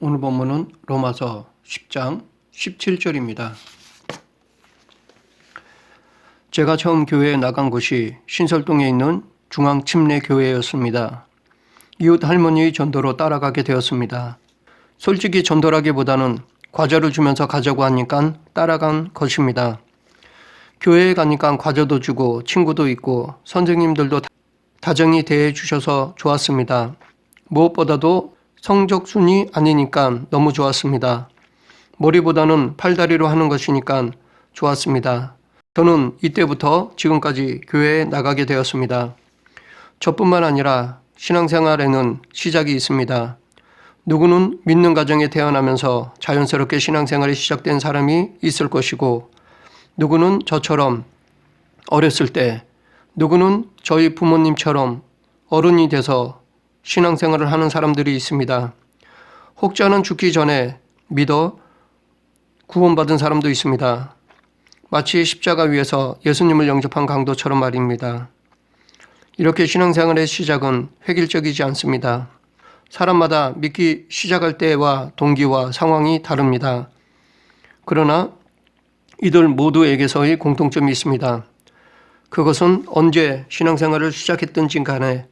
오늘 본문은 로마서 10장 17절입니다. 제가 처음 교회에 나간 곳이 신설동에 있는 중앙침례교회였습니다. 이웃 할머니의 전도로 따라가게 되었습니다. 솔직히 전도라기보다는 과자를 주면서 가자고 하니까 따라간 것입니다. 교회에 가니까 과자도 주고 친구도 있고 선생님들도 다정히 대해 주셔서 좋았습니다. 무엇보다도 성적순이 아니니까 너무 좋았습니다. 머리보다는 팔다리로 하는 것이니까 좋았습니다. 저는 이때부터 지금까지 교회에 나가게 되었습니다. 저뿐만 아니라 신앙생활에는 시작이 있습니다. 누구는 믿는 가정에 태어나면서 자연스럽게 신앙생활이 시작된 사람이 있을 것이고, 누구는 저처럼 어렸을 때, 누구는 저희 부모님처럼 어른이 돼서 신앙생활을 하는 사람들이 있습니다. 혹자는 죽기 전에 믿어 구원받은 사람도 있습니다. 마치 십자가 위에서 예수님을 영접한 강도처럼 말입니다. 이렇게 신앙생활의 시작은 획일적이지 않습니다. 사람마다 믿기 시작할 때와 동기와 상황이 다릅니다. 그러나 이들 모두에게서의 공통점이 있습니다. 그것은 언제 신앙생활을 시작했든지 간에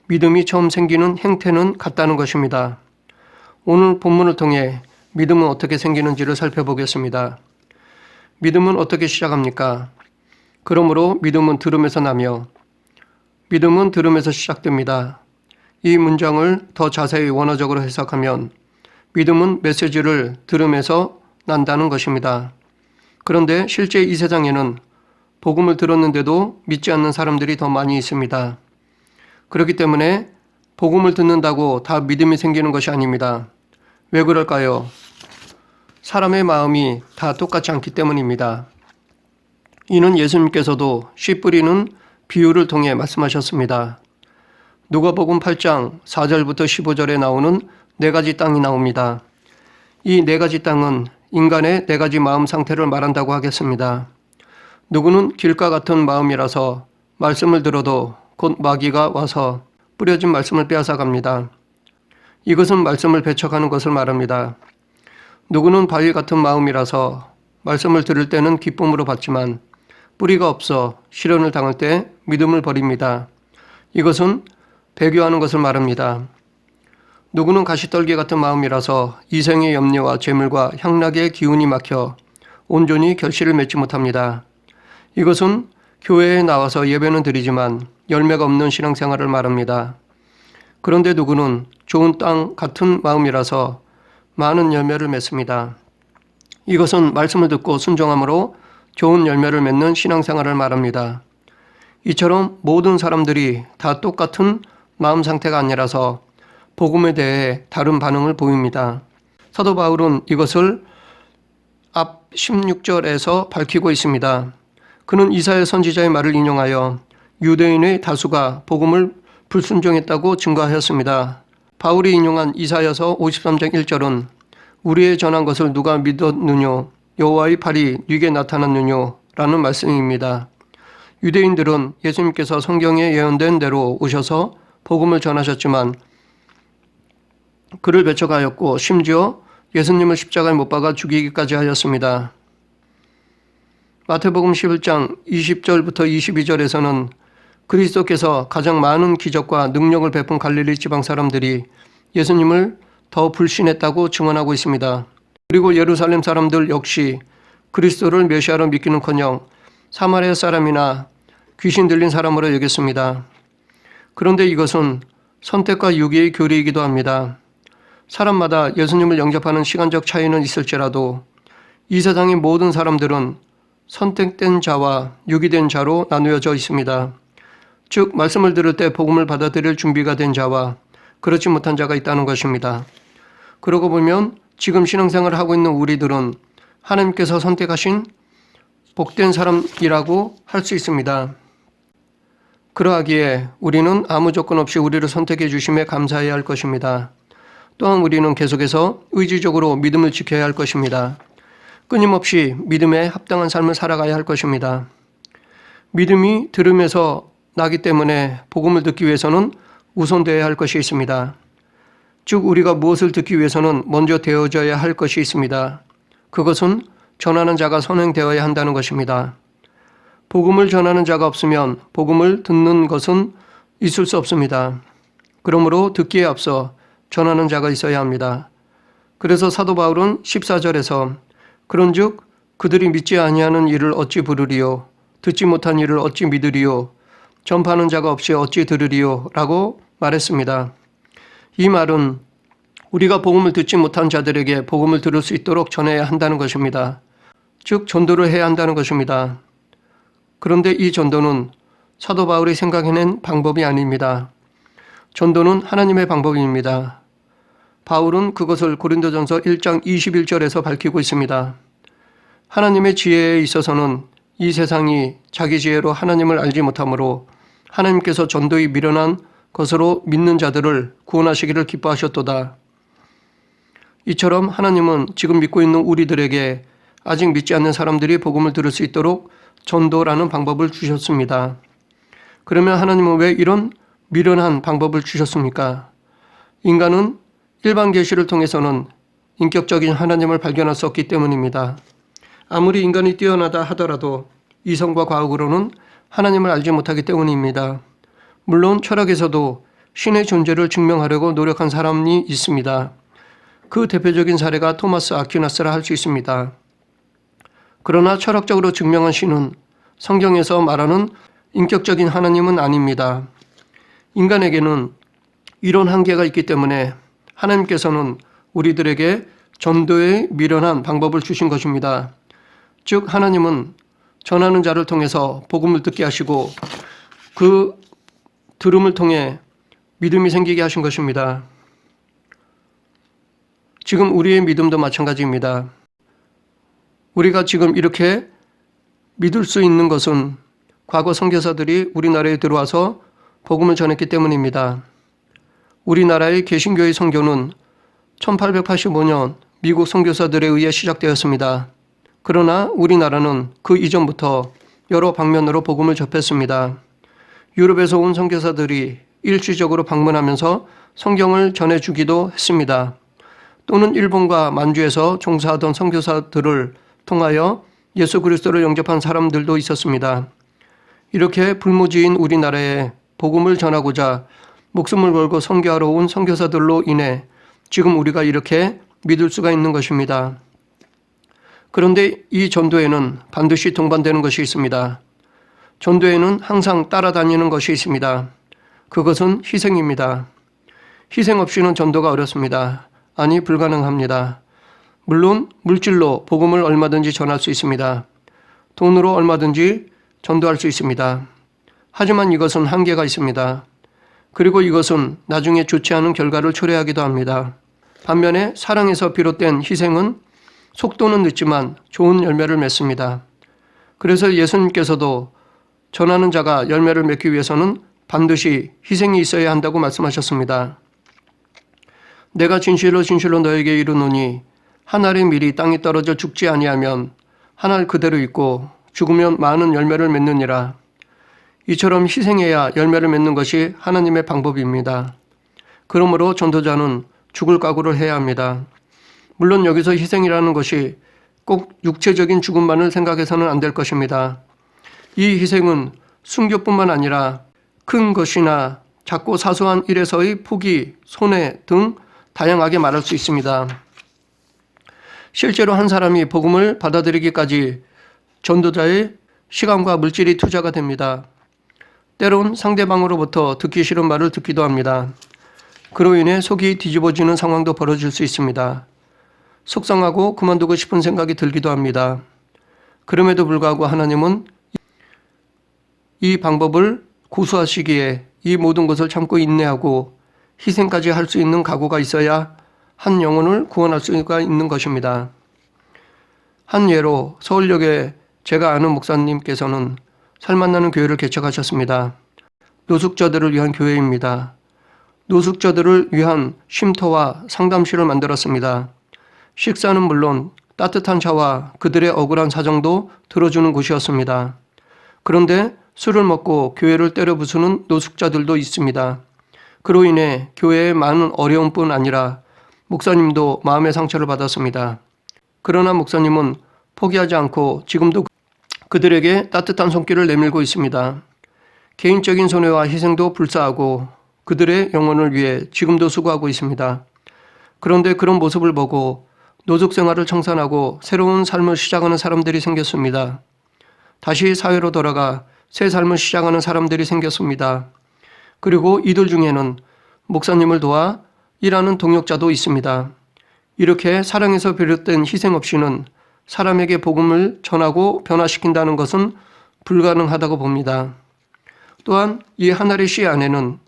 믿음이 처음 생기는 행태는 같다는 것입니다. 오늘 본문을 통해 믿음은 어떻게 생기는지를 살펴보겠습니다. 믿음은 어떻게 시작합니까? 그러므로 믿음은 들음에서 나며 믿음은 들음에서 시작됩니다. 이 문장을 더 자세히 원어적으로 해석하면 믿음은 메시지를 들음에서 난다는 것입니다. 그런데 실제 이 세상에는 복음을 들었는데도 믿지 않는 사람들이 더 많이 있습니다. 그렇기 때문에 복음을 듣는다고 다 믿음이 생기는 것이 아닙니다. 왜 그럴까요? 사람의 마음이 다 똑같지 않기 때문입니다. 이는 예수님께서도 씨 뿌리는 비유를 통해 말씀하셨습니다. 누가복음 8장 4절부터 15절에 나오는 네 가지 땅이 나옵니다. 이 네 가지 땅은 인간의 네 가지 마음 상태를 말한다고 하겠습니다. 누구는 길가 같은 마음이라서 말씀을 들어도 곧 마귀가 와서 뿌려진 말씀을 빼앗아 갑니다. 이것은 말씀을 배척하는 것을 말합니다. 누구는 바위 같은 마음이라서 말씀을 들을 때는 기쁨으로 받지만 뿌리가 없어 시련을 당할 때 믿음을 버립니다. 이것은 배교하는 것을 말합니다. 누구는 가시떨기 같은 마음이라서 이생의 염려와 재물과 향락의 기운이 막혀 온전히 결실을 맺지 못합니다. 이것은 교회에 나와서 예배는 드리지만 열매가 없는 신앙생활을 말합니다. 그런데 누구는 좋은 땅 같은 마음이라서 많은 열매를 맺습니다. 이것은 말씀을 듣고 순종함으로 좋은 열매를 맺는 신앙생활을 말합니다. 이처럼 모든 사람들이 다 똑같은 마음 상태가 아니라서 복음에 대해 다른 반응을 보입니다. 사도 바울은 이것을 앞 16절에서 밝히고 있습니다. 그는 이사야 선지자의 말을 인용하여 유대인의 다수가 복음을 불순종했다고 증거하였습니다. 바울이 인용한 이사야서 53장 1절은 우리의 전한 것을 누가 믿었느뇨 여호와의 팔이 네게 나타났느뇨 라는 말씀입니다. 유대인들은 예수님께서 성경에 예언된 대로 오셔서 복음을 전하셨지만 그를 배척하였고 심지어 예수님을 십자가에 못 박아 죽이기까지 하였습니다. 마태복음 11장 20절부터 22절에서는 그리스도께서 가장 많은 기적과 능력을 베푼 갈릴리 지방 사람들이 예수님을 더 불신했다고 증언하고 있습니다. 그리고 예루살렘 사람들 역시 그리스도를 메시아로 믿기는커녕 사마리아 사람이나 귀신 들린 사람으로 여겼습니다. 그런데 이것은 선택과 유기의 교리이기도 합니다. 사람마다 예수님을 영접하는 시간적 차이는 있을지라도 이 세상의 모든 사람들은 선택된 자와 유기된 자로 나누어져 있습니다. 즉 말씀을 들을 때 복음을 받아들일 준비가 된 자와 그렇지 못한 자가 있다는 것입니다. 그러고 보면 지금 신앙생활을 하고 있는 우리들은 하나님께서 선택하신 복된 사람이라고 할 수 있습니다. 그러하기에 우리는 아무 조건 없이 우리를 선택해 주심에 감사해야 할 것입니다. 또한 우리는 계속해서 의지적으로 믿음을 지켜야 할 것입니다. 끊임없이 믿음에 합당한 삶을 살아가야 할 것입니다. 믿음이 들음에서 나기 때문에 복음을 듣기 위해서는 우선되어야 할 것이 있습니다. 즉 우리가 무엇을 듣기 위해서는 먼저 되어져야 할 것이 있습니다. 그것은 전하는 자가 선행되어야 한다는 것입니다. 복음을 전하는 자가 없으면 복음을 듣는 것은 있을 수 없습니다. 그러므로 듣기에 앞서 전하는 자가 있어야 합니다. 그래서 사도 바울은 14절에서 그런즉 그들이 믿지 아니하는 일을 어찌 부르리요 듣지 못한 일을 어찌 믿으리요 전파하는 자가 없이 어찌 들으리요 라고 말했습니다. 이 말은 우리가 복음을 듣지 못한 자들에게 복음을 들을 수 있도록 전해야 한다는 것입니다. 즉 전도를 해야 한다는 것입니다. 그런데 이 전도는 사도 바울이 생각해낸 방법이 아닙니다. 전도는 하나님의 방법입니다. 바울은 그것을 고린도전서 1장 21절에서 밝히고 있습니다. 하나님의 지혜에 있어서는 이 세상이 자기 지혜로 하나님을 알지 못하므로 하나님께서 전도에 미련한 것으로 믿는 자들을 구원하시기를 기뻐하셨도다. 이처럼 하나님은 지금 믿고 있는 우리들에게 아직 믿지 않는 사람들이 복음을 들을 수 있도록 전도라는 방법을 주셨습니다. 그러면 하나님은 왜 이런 미련한 방법을 주셨습니까? 인간은 일반 계시를 통해서는 인격적인 하나님을 발견할 수 없기 때문입니다. 아무리 인간이 뛰어나다 하더라도 이성과 과학으로는 하나님을 알지 못하기 때문입니다. 물론 철학에서도 신의 존재를 증명하려고 노력한 사람이 있습니다. 그 대표적인 사례가 토마스 아퀴나스라 할 수 있습니다. 그러나 철학적으로 증명한 신은 성경에서 말하는 인격적인 하나님은 아닙니다. 인간에게는 이런 한계가 있기 때문에 하나님께서는 우리들에게 전도에 미련한 방법을 주신 것입니다. 즉 하나님은 전하는 자를 통해서 복음을 듣게 하시고 그 들음을 통해 믿음이 생기게 하신 것입니다. 지금 우리의 믿음도 마찬가지입니다. 우리가 지금 이렇게 믿을 수 있는 것은 과거 선교사들이 우리나라에 들어와서 복음을 전했기 때문입니다. 우리나라의 개신교의 선교는 1885년 미국 선교사들에 의해 시작되었습니다. 그러나 우리나라는 그 이전부터 여러 방면으로 복음을 접했습니다. 유럽에서 온 선교사들이 일시적으로 방문하면서 성경을 전해주기도 했습니다. 또는 일본과 만주에서 종사하던 선교사들을 통하여 예수 그리스도를 영접한 사람들도 있었습니다. 이렇게 불모지인 우리나라에 복음을 전하고자 목숨을 걸고 선교하러 온 선교사들로 인해 지금 우리가 이렇게 믿을 수가 있는 것입니다. 그런데 이 전도에는 반드시 동반되는 것이 있습니다. 전도에는 항상 따라다니는 것이 있습니다. 그것은 희생입니다. 희생 없이는 전도가 어렵습니다. 아니 불가능합니다. 물론 물질로 복음을 얼마든지 전할 수 있습니다. 돈으로 얼마든지 전도할 수 있습니다. 하지만 이것은 한계가 있습니다. 그리고 이것은 나중에 좋지 않은 결과를 초래하기도 합니다. 반면에 사랑에서 비롯된 희생은 속도는 늦지만 좋은 열매를 맺습니다. 그래서 예수님께서도 전하는 자가 열매를 맺기 위해서는 반드시 희생이 있어야 한다고 말씀하셨습니다. 내가 진실로 진실로 너에게 이르노니 한 알의 밀이 땅에 떨어져 죽지 아니하면 한 알 그대로 있고 죽으면 많은 열매를 맺느니라. 이처럼 희생해야 열매를 맺는 것이 하나님의 방법입니다. 그러므로 전도자는 죽을 각오를 해야 합니다. 물론 여기서 희생이라는 것이 꼭 육체적인 죽음만을 생각해서는 안 될 것입니다. 이 희생은 순교뿐만 아니라 큰 것이나 작고 사소한 일에서의 포기, 손해 등 다양하게 말할 수 있습니다. 실제로 한 사람이 복음을 받아들이기까지 전도자의 시간과 물질이 투자가 됩니다. 때론 상대방으로부터 듣기 싫은 말을 듣기도 합니다. 그로 인해 속이 뒤집어지는 상황도 벌어질 수 있습니다. 속상하고 그만두고 싶은 생각이 들기도 합니다. 그럼에도 불구하고 하나님은 이 방법을 고수하시기에 이 모든 것을 참고 인내하고 희생까지 할 수 있는 각오가 있어야 한 영혼을 구원할 수가 있는 것입니다. 한 예로 서울역에 제가 아는 목사님께서는 살만나는 교회를 개척하셨습니다. 노숙자들을 위한 교회입니다. 노숙자들을 위한 쉼터와 상담실을 만들었습니다. 식사는 물론 따뜻한 차와 그들의 억울한 사정도 들어주는 곳이었습니다. 그런데 술을 먹고 교회를 때려 부수는 노숙자들도 있습니다. 그로 인해 교회에 많은 어려움뿐 아니라 목사님도 마음의 상처를 받았습니다. 그러나 목사님은 포기하지 않고 지금도 그들에게 따뜻한 손길을 내밀고 있습니다. 개인적인 손해와 희생도 불사하고 그들의 영혼을 위해 지금도 수고하고 있습니다. 그런데 그런 모습을 보고 노숙 생활을 청산하고 새로운 삶을 시작하는 사람들이 생겼습니다. 다시 사회로 돌아가 새 삶을 시작하는 사람들이 생겼습니다. 그리고 이들 중에는 목사님을 도와 일하는 동역자도 있습니다. 이렇게 사랑에서 비롯된 희생 없이는 사람에게 복음을 전하고 변화시킨다는 것은 불가능하다고 봅니다. 또한 이 한 알의 씨 안에는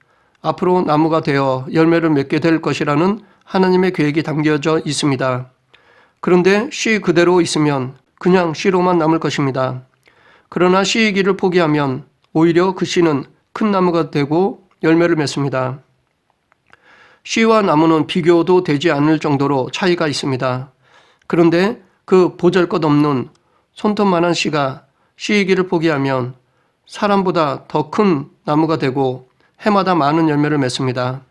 앞으로 나무가 되어 열매를 맺게 될 것이라는 하나님의 계획이 담겨져 있습니다. 그런데 씨 그대로 있으면 그냥 씨로만 남을 것입니다. 그러나 씨이기를 포기하면 오히려 그 씨는 큰 나무가 되고 열매를 맺습니다. 씨와 나무는 비교도 되지 않을 정도로 차이가 있습니다. 그런데 그 보잘것없는 손톱만한 씨가 씨이기를 포기하면 사람보다 더 큰 나무가 되고 해마다 많은 열매를 맺습니다.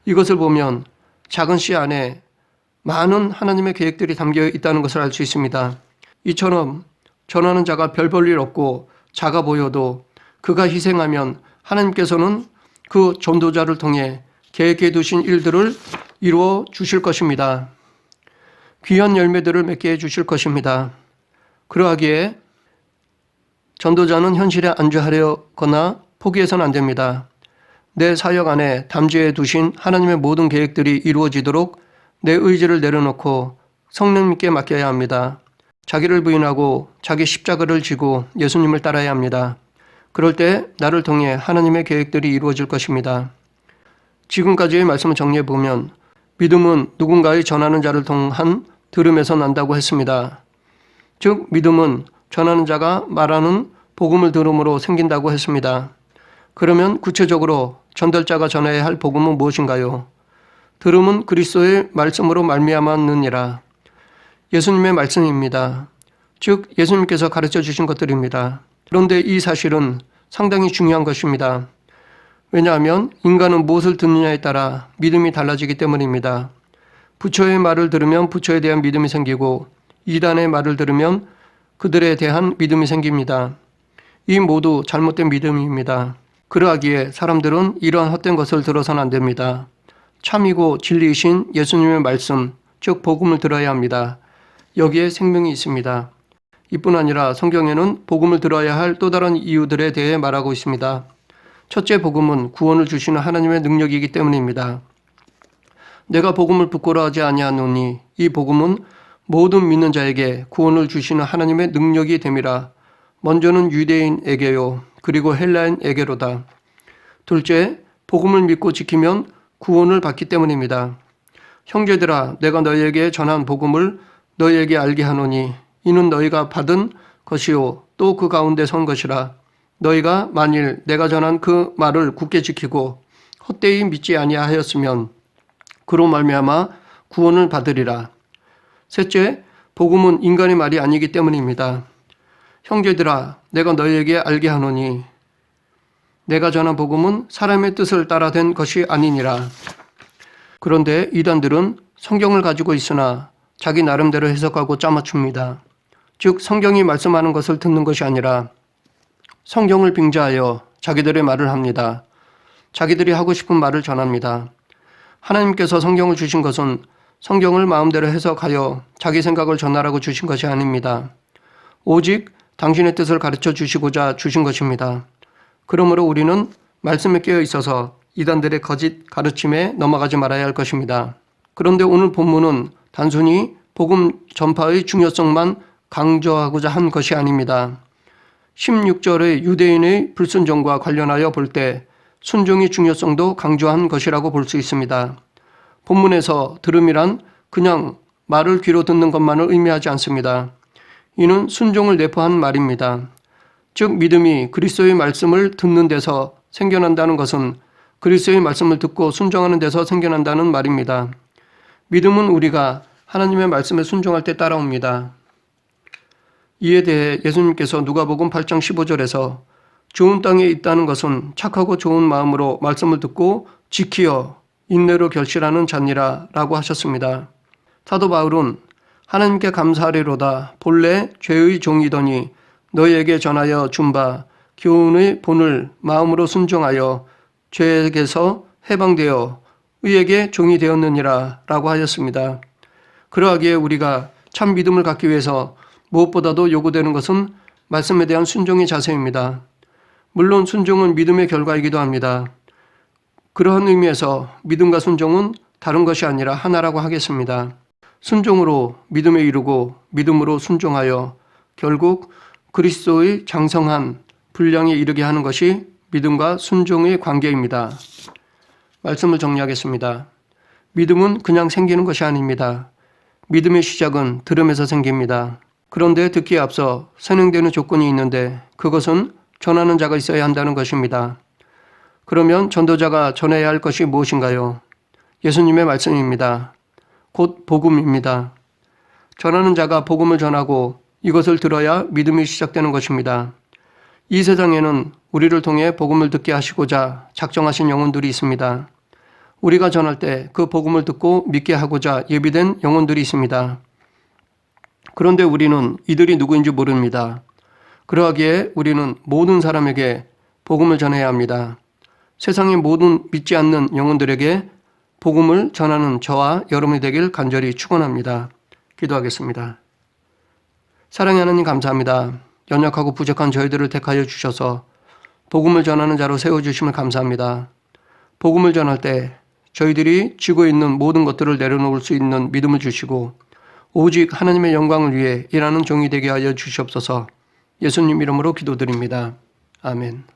이것을 보면 작은 씨 안에 많은 하나님의 계획들이 담겨 있다는 것을 알 수 있습니다. 이처럼 전하는 자가 별 볼 일 없고 작아 보여도 그가 희생하면 하나님께서는 그 전도자를 통해 계획해 두신 일들을 이루어 주실 것입니다. 귀한 열매들을 맺게 해 주실 것입니다. 그러하기에 전도자는 현실에 안주하려거나 포기해서는 안 됩니다. 내 사역 안에 담지해 두신 하나님의 모든 계획들이 이루어지도록 내 의지를 내려놓고 성령님께 맡겨야 합니다. 자기를 부인하고 자기 십자가를 지고 예수님을 따라야 합니다. 그럴 때 나를 통해 하나님의 계획들이 이루어질 것입니다. 지금까지의 말씀을 정리해 보면 믿음은 누군가의 전하는 자를 통한 들음에서 난다고 했습니다. 즉 믿음은 전하는 자가 말하는 복음을 들음으로 생긴다고 했습니다. 그러면 구체적으로 전달자가 전해야 할 복음은 무엇인가요? 들음은 그리스도의 말씀으로 말미암았느니라. 예수님의 말씀입니다. 즉 예수님께서 가르쳐 주신 것들입니다. 그런데 이 사실은 상당히 중요한 것입니다. 왜냐하면 인간은 무엇을 듣느냐에 따라 믿음이 달라지기 때문입니다. 부처의 말을 들으면 부처에 대한 믿음이 생기고 이단의 말을 들으면 그들에 대한 믿음이 생깁니다. 이 모두 잘못된 믿음입니다. 그러하기에 사람들은 이러한 헛된 것을 들어서는 안 됩니다. 참이고 진리이신 예수님의 말씀, 즉 복음을 들어야 합니다. 여기에 생명이 있습니다. 이뿐 아니라 성경에는 복음을 들어야 할 또 다른 이유들에 대해 말하고 있습니다. 첫째 복음은 구원을 주시는 하나님의 능력이기 때문입니다. 내가 복음을 부끄러워하지 아니하노니 이 복음은 모든 믿는 자에게 구원을 주시는 하나님의 능력이 됨이라. 먼저는 유대인에게요 그리고 헬라인에게로다. 둘째, 복음을 믿고 지키면 구원을 받기 때문입니다. 형제들아, 내가 너희에게 전한 복음을 너희에게 알게 하노니 이는 너희가 받은 것이요 또 그 가운데 선 것이라. 너희가 만일 내가 전한 그 말을 굳게 지키고 헛되이 믿지 아니하였으면 그로 말미암아 구원을 받으리라. 셋째, 복음은 인간의 말이 아니기 때문입니다. 형제들아, 내가 너희에게 알게 하노니 내가 전한 복음은 사람의 뜻을 따라 된 것이 아니니라. 그런데 이단들은 성경을 가지고 있으나 자기 나름대로 해석하고 짜맞춥니다. 즉 성경이 말씀하는 것을 듣는 것이 아니라 성경을 빙자하여 자기들의 말을 합니다. 자기들이 하고 싶은 말을 전합니다. 하나님께서 성경을 주신 것은 성경을 마음대로 해석하여 자기 생각을 전하라고 주신 것이 아닙니다. 오직 당신의 뜻을 가르쳐 주시고자 주신 것입니다. 그러므로 우리는 말씀에 깨어 있어서 이단들의 거짓 가르침에 넘어가지 말아야 할 것입니다. 그런데 오늘 본문은 단순히 복음 전파의 중요성만 강조하고자 한 것이 아닙니다. 16절의 유대인의 불순종과 관련하여 볼 때 순종의 중요성도 강조한 것이라고 볼 수 있습니다. 본문에서 들음이란 그냥 말을 귀로 듣는 것만을 의미하지 않습니다. 이는 순종을 내포한 말입니다. 즉 믿음이 그리스도의 말씀을 듣는 데서 생겨난다는 것은 그리스도의 말씀을 듣고 순종하는 데서 생겨난다는 말입니다. 믿음은 우리가 하나님의 말씀에 순종할 때 따라옵니다. 이에 대해 예수님께서 누가복음 8장 15절에서 좋은 땅에 있다는 것은 착하고 좋은 마음으로 말씀을 듣고 지키어 인내로 결실하는 자니라 라고 하셨습니다. 사도 바울은 하나님께 감사하리로다 본래 죄의 종이더니 너희에게 전하여 준 바 교훈의 본을 마음으로 순종하여 죄에게서 해방되어 의에게 종이 되었느니라 라고 하였습니다. 그러하기에 우리가 참 믿음을 갖기 위해서 무엇보다도 요구되는 것은 말씀에 대한 순종의 자세입니다. 물론 순종은 믿음의 결과이기도 합니다. 그러한 의미에서 믿음과 순종은 다른 것이 아니라 하나라고 하겠습니다. 순종으로 믿음에 이르고 믿음으로 순종하여 결국 그리스도의 장성한 분량에 이르게 하는 것이 믿음과 순종의 관계입니다. 말씀을 정리하겠습니다. 믿음은 그냥 생기는 것이 아닙니다. 믿음의 시작은 들음에서 생깁니다. 그런데 듣기에 앞서 선행되는 조건이 있는데 그것은 전하는 자가 있어야 한다는 것입니다. 그러면 전도자가 전해야 할 것이 무엇인가요? 예수님의 말씀입니다. 곧 복음입니다. 전하는 자가 복음을 전하고 이것을 들어야 믿음이 시작되는 것입니다. 이 세상에는 우리를 통해 복음을 듣게 하시고자 작정하신 영혼들이 있습니다. 우리가 전할 때 그 복음을 듣고 믿게 하고자 예비된 영혼들이 있습니다. 그런데 우리는 이들이 누구인지 모릅니다. 그러하기에 우리는 모든 사람에게 복음을 전해야 합니다. 세상의 모든 믿지 않는 영혼들에게 복음을 전하는 저와 여러분이 되길 간절히 축원합니다. 기도하겠습니다. 사랑의 하나님 감사합니다. 연약하고 부족한 저희들을 택하여 주셔서 복음을 전하는 자로 세워주심을 감사합니다. 복음을 전할 때 저희들이 쥐고 있는 모든 것들을 내려놓을 수 있는 믿음을 주시고 오직 하나님의 영광을 위해 일하는 종이 되게 하여 주시옵소서. 예수님 이름으로 기도드립니다. 아멘.